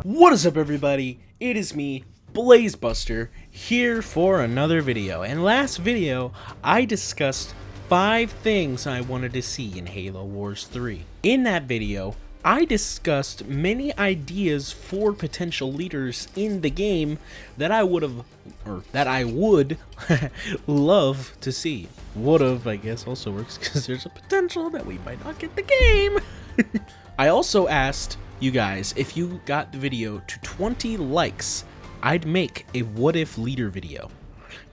What is up, everybody? It is me, Blazebuster, here for another video. And last video, I discussed 5 things I wanted to see in Halo Wars 3. In that video, I discussed many ideas for potential leaders in the game that I would love to see. Would've, I guess, also works because there's a potential that we might not get the game. I also asked you guys, if you got the video to 20 likes, I'd make a what if leader video.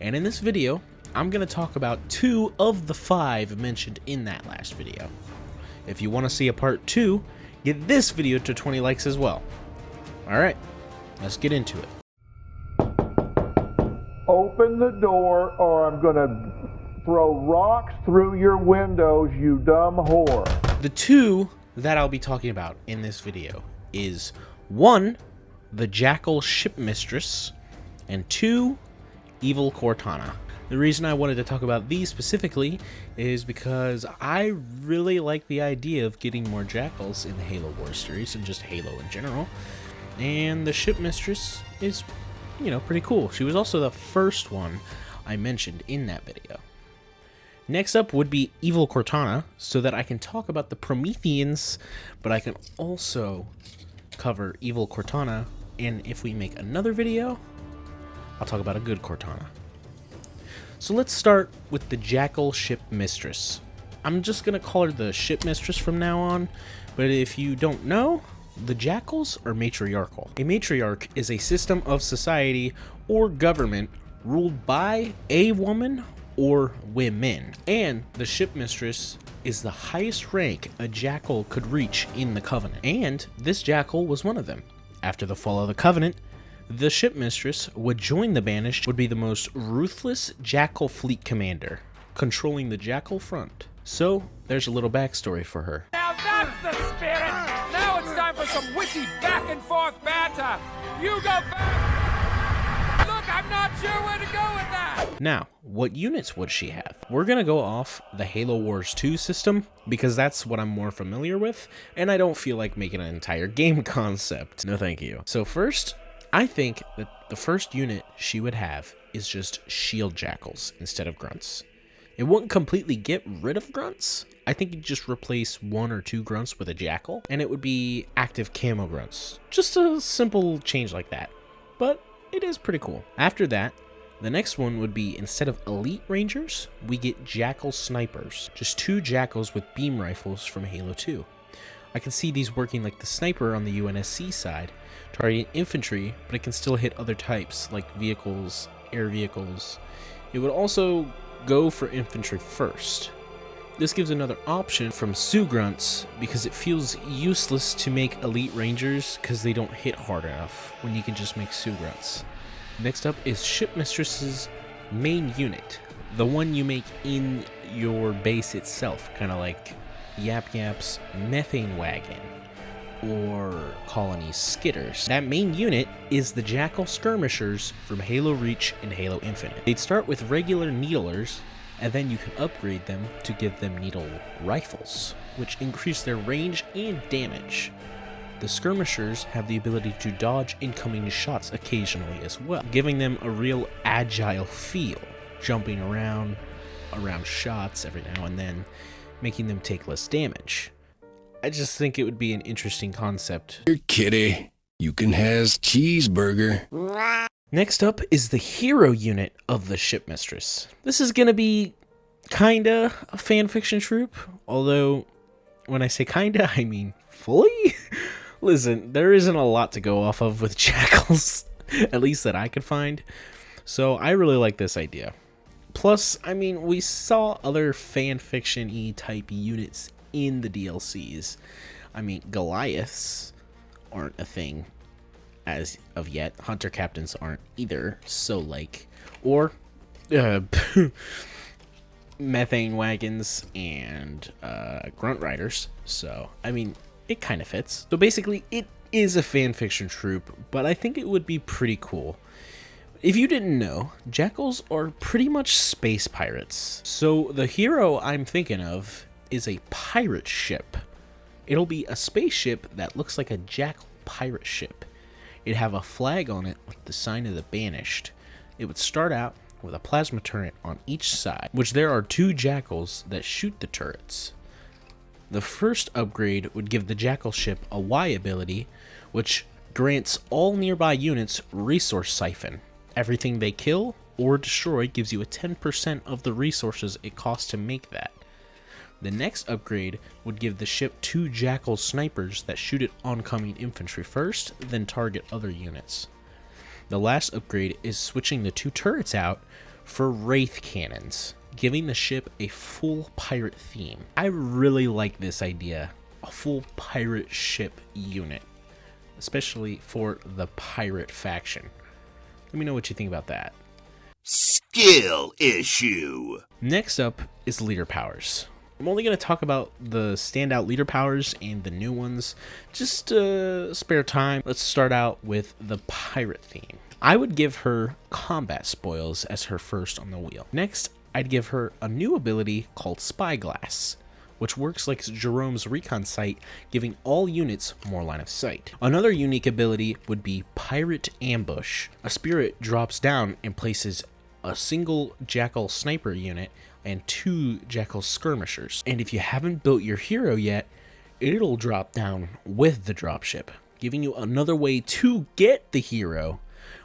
And in this video, I'm going to talk about 2 of the 5 mentioned in that last video. If you want to see a part 2, get this video to 20 likes as well. Alright, let's get into it. Open the door or I'm going to throw rocks through your windows, you dumb whore. The 2 that I'll be talking about in this video is 1, the Jackal ship mistress, and 2, evil Cortana. The reason I wanted to talk about these specifically is because I really like the idea of getting more Jackals in the Halo Wars series and just Halo in general. And the ship mistress is, pretty cool. She was also the first one I mentioned in that video. Next up would be evil Cortana, so that I can talk about the Prometheans, but I can also cover evil Cortana, and if we make another video, I'll talk about a good Cortana. So let's start with the Jackal ship mistress. I'm just going to call her the ship mistress from now on, but if you don't know, the Jackals are matriarchal. A matriarch is a system of society or government ruled by a woman or women, and the ship mistress is the highest rank a Jackal could reach in the Covenant, and this Jackal was one of them. After the fall of the Covenant, the ship mistress would join the Banished, would be the most ruthless Jackal fleet commander, controlling the Jackal front. So there's a little backstory for her. Now that's the spirit! Now it's time for some witty back and forth banter! You go back! Look, I'm not sure where to go with that! Now, what units would she have? We're gonna go off the Halo Wars 2 system, because that's what I'm more familiar with, and I don't feel like making an entire game concept. No thank you. So first, I think that the first unit she would have is just shield jackals instead of grunts. It wouldn't completely get rid of grunts. I think you'd just replace 1 or 2 grunts with a jackal, and it would be active camo grunts. Just a simple change like that, but it is pretty cool. After that, the next one would be, instead of elite rangers, we get jackal snipers. Just 2 jackals with beam rifles from Halo 2. I can see these working like the sniper on the UNSC side, targeting infantry, but it can still hit other types like vehicles, air vehicles. It would also go for infantry first. This gives another option from Sue grunts, because it feels useless to make elite rangers because they don't hit hard enough when you can just make Sue grunts. Next up is ship mistress's main unit, the one you make in your base itself, kind of like Yap Yap's methane wagon or colony skitters. That main unit is the Jackal skirmishers from Halo Reach and Halo Infinite. They'd start with regular needlers, and then you can upgrade them to give them needle rifles, which increase their range and damage. The skirmishers have the ability to dodge incoming shots occasionally as well, giving them a real agile feel, jumping around shots every now and then, making them take less damage. I just think it would be an interesting concept. Here, kitty, you can has cheeseburger. Next up is the hero unit of the ship mistress. This is gonna be kinda a fanfiction troop, although when I say kinda, I mean fully. Listen, there isn't a lot to go off of with jackals, at least that I could find, so I really like this idea. Plus, I mean, we saw other fanfiction-y type units in the DLCs. I mean, Goliaths aren't a thing as of yet. Hunter captains aren't either, so like, or methane wagons and grunt riders. So, I mean, it kind of fits. So basically, it is a fanfiction troop, but I think it would be pretty cool. If you didn't know, jackals are pretty much space pirates. So the hero I'm thinking of is a pirate ship. It'll be a spaceship that looks like a Jackal pirate ship. It'd have a flag on it with the sign of the Banished. It would start out with a plasma turret on each side, which there are 2 Jackals that shoot the turrets. The first upgrade would give the Jackal ship a Y ability, which grants all nearby units Resource Siphon. Everything they kill or destroy gives you a 10% of the resources it costs to make that. The next upgrade would give the ship 2 Jackal snipers that shoot at oncoming infantry first, then target other units. The last upgrade is switching the 2 turrets out for Wraith cannons, giving the ship a full pirate theme. I really like this idea, a full pirate ship unit, especially for the pirate faction. Let me know what you think about that. Skill issue. Next up is leader powers. I'm only going to talk about the standout leader powers and the new ones, just to spare time. Let's start out with the pirate theme. I would give her combat spoils as her first on the wheel. Next, I'd give her a new ability called Spyglass, which works like Jerome's recon sight, giving all units more line of sight. Another unique ability would be Pirate Ambush. A spirit drops down and places a single Jackal sniper unit and 2 Jackal skirmishers. And if you haven't built your hero yet, it'll drop down with the dropship, giving you another way to get the hero,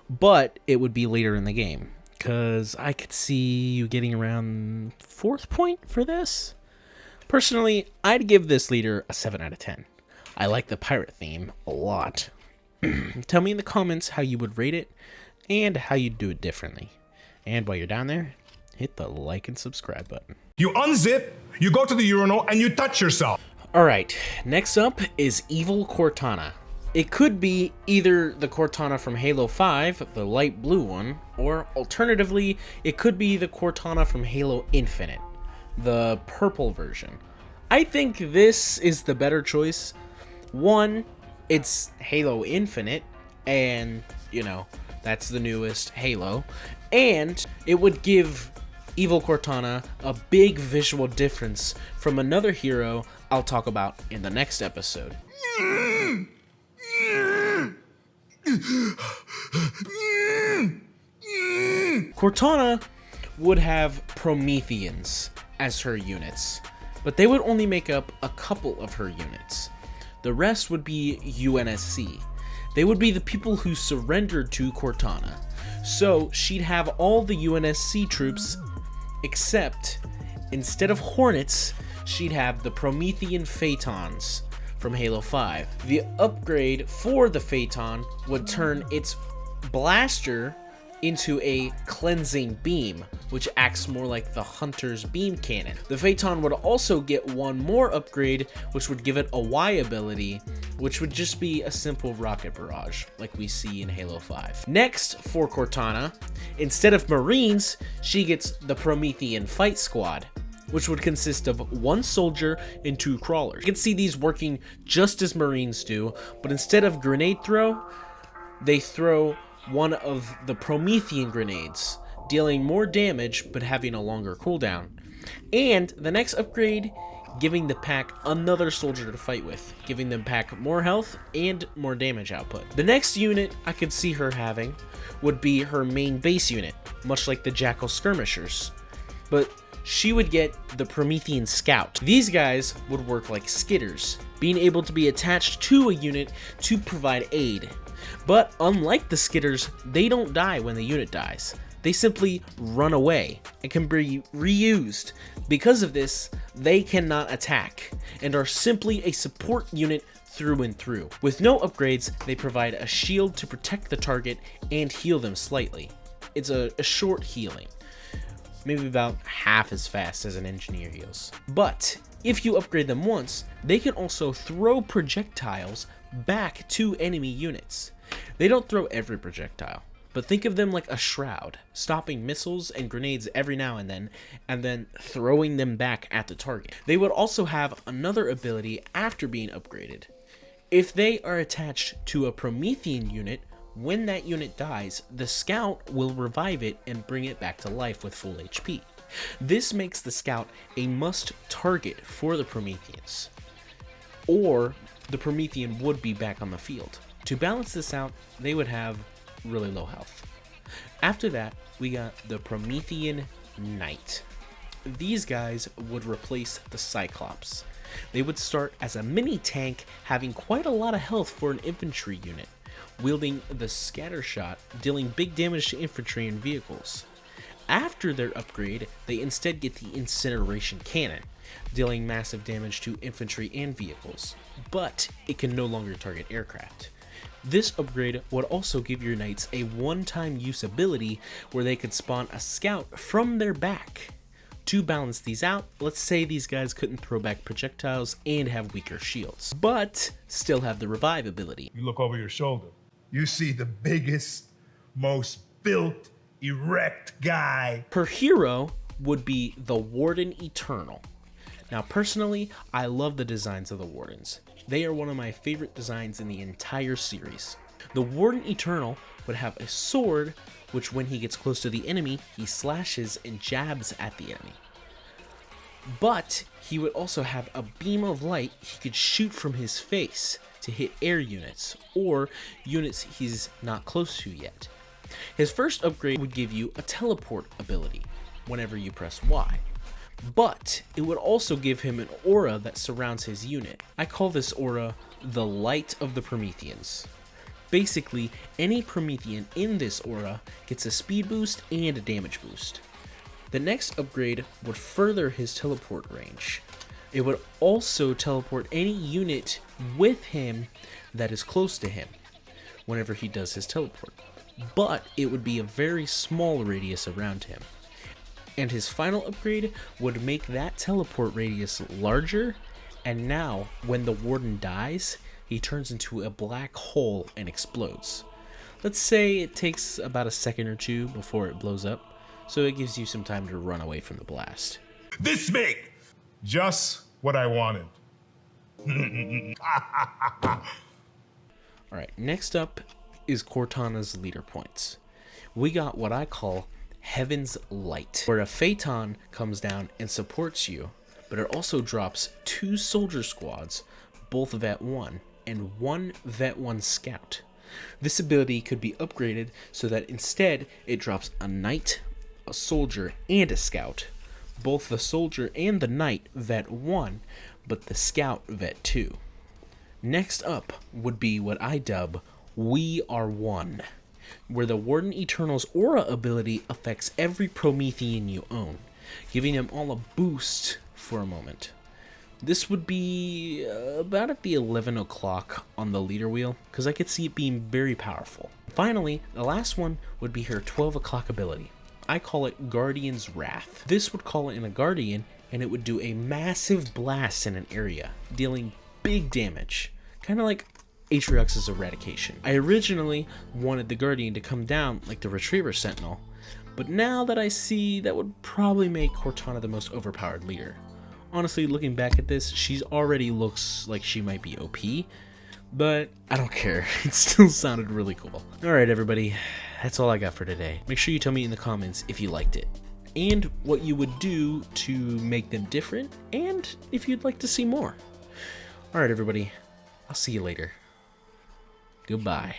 but it would be later in the game, because I could see you getting around 4th point for this. Personally, I'd give this leader a 7 out of 10. I like the pirate theme a lot. Tell me in the comments how you would rate it and how you'd do it differently. And while you're down there, hit the like and subscribe button. You unzip, you go to the urinal, and you touch yourself. Alright, next up is Evil Cortana. It could be either the Cortana from Halo 5, the light blue one, or alternatively, it could be the Cortana from Halo Infinite, the purple version. I think this is the better choice. One, it's Halo Infinite, and, you know, that's the newest Halo, and it would give Evil Cortana a big visual difference from another hero I'll talk about in the next episode. Cortana would have Prometheans as her units, but they would only make up a couple of her units. The rest would be UNSC. They would be the people who surrendered to Cortana. So she'd have all the UNSC troops, except instead of Hornets, she'd have the Promethean Phaetons from Halo 5. The upgrade for the Phaeton would turn its blaster into a cleansing beam, which acts more like the Hunter's beam cannon. The Phaeton would also get one more upgrade, which would give it a Y ability, which would just be a simple rocket barrage, like we see in Halo 5. Next, for Cortana, instead of Marines, she gets the Promethean Fight Squad, which would consist of 1 soldier and 2 crawlers. You can see these working just as Marines do, but instead of grenade throw, they throw one of the Promethean grenades, dealing more damage but having a longer cooldown. And the next upgrade, giving the pack another soldier to fight with, giving them pack more health and more damage output. The next unit I could see her having would be her main base unit, much like the Jackal skirmishers, but she would get the Promethean Scout. These guys would work like skidders, being able to be attached to a unit to provide aid. But unlike the skidders, they don't die when the unit dies. They simply run away and can be reused. Because of this, they cannot attack and are simply a support unit through and through. With no upgrades, they provide a shield to protect the target and heal them slightly. It's a short healing, maybe about half as fast as an engineer heals. But if you upgrade them once, they can also throw projectiles back to enemy units. They don't throw every projectile, but think of them like a shroud, stopping missiles and grenades every now and then throwing them back at the target. They would also have another ability after being upgraded. If they are attached to a Promethean unit, when that unit dies, the Scout will revive it and bring it back to life with full HP. This makes the Scout a must target for the Prometheans, or the Promethean would be back on the field. To balance this out, they would have really low health. After that, we got the Promethean Knight. These guys would replace the Cyclops. They would start as a mini tank, having quite a lot of health for an infantry unit, wielding the scatter shot, dealing big damage to infantry and vehicles. After their upgrade, they instead get the incineration cannon, dealing massive damage to infantry and vehicles, but it can no longer target aircraft. This upgrade would also give your knights a one-time use ability where they could spawn a scout from their back. To balance these out, let's say these guys couldn't throw back projectiles and have weaker shields, but still have the revive ability. You look over your shoulder. You see the biggest, most built, erect guy. Her hero would be the Warden Eternal. Now personally, I love the designs of the Wardens. They are one of my favorite designs in the entire series. The Warden Eternal would have a sword, which when he gets close to the enemy, he slashes and jabs at the enemy. But he would also have a beam of light he could shoot from his face to hit air units, or units he's not close to yet. His first upgrade would give you a teleport ability whenever you press Y, but it would also give him an aura that surrounds his unit. I call this aura the Light of the Prometheans. Basically, any Promethean in this aura gets a speed boost and a damage boost. The next upgrade would further his teleport range. It would also teleport any unit with him that is close to him whenever he does his teleport, but it would be a very small radius around him. And his final upgrade would make that teleport radius larger, and now when the Warden dies, he turns into a black hole and explodes. Let's say it takes about a second or two before it blows up, so it gives you some time to run away from the blast. This big! Just what I wanted. Alright, next up is Cortana's leader points. We got what I call Heaven's Light, where a Phaeton comes down and supports you, but it also drops 2 soldier squads, both Vet 1, and 1 Vet 1 scout. This ability could be upgraded so that instead it drops a knight, a soldier, and a scout. Both the soldier and the knight Vet 1, but the scout Vet 2. Next up would be what I dub We Are One, where the Warden Eternal's aura ability affects every Promethean you own, giving them all a boost for a moment. This would be about at the 11 o'clock on the leader wheel, because I could see it being very powerful. Finally, the last one would be her 12 o'clock ability. I call it Guardian's Wrath. This would call in a Guardian, and it would do a massive blast in an area, dealing big damage, kind of like Atriox's Eradication. I originally wanted the Guardian to come down like the Retriever Sentinel, but now that I see, that would probably make Cortana the most overpowered leader. Honestly, looking back at this, she already looks like she might be OP, but I don't care. It still sounded really cool. Alright everybody, that's all I got for today. Make sure you tell me in the comments if you liked it, and what you would do to make them different, and if you'd like to see more. Alright everybody, I'll see you later. Goodbye.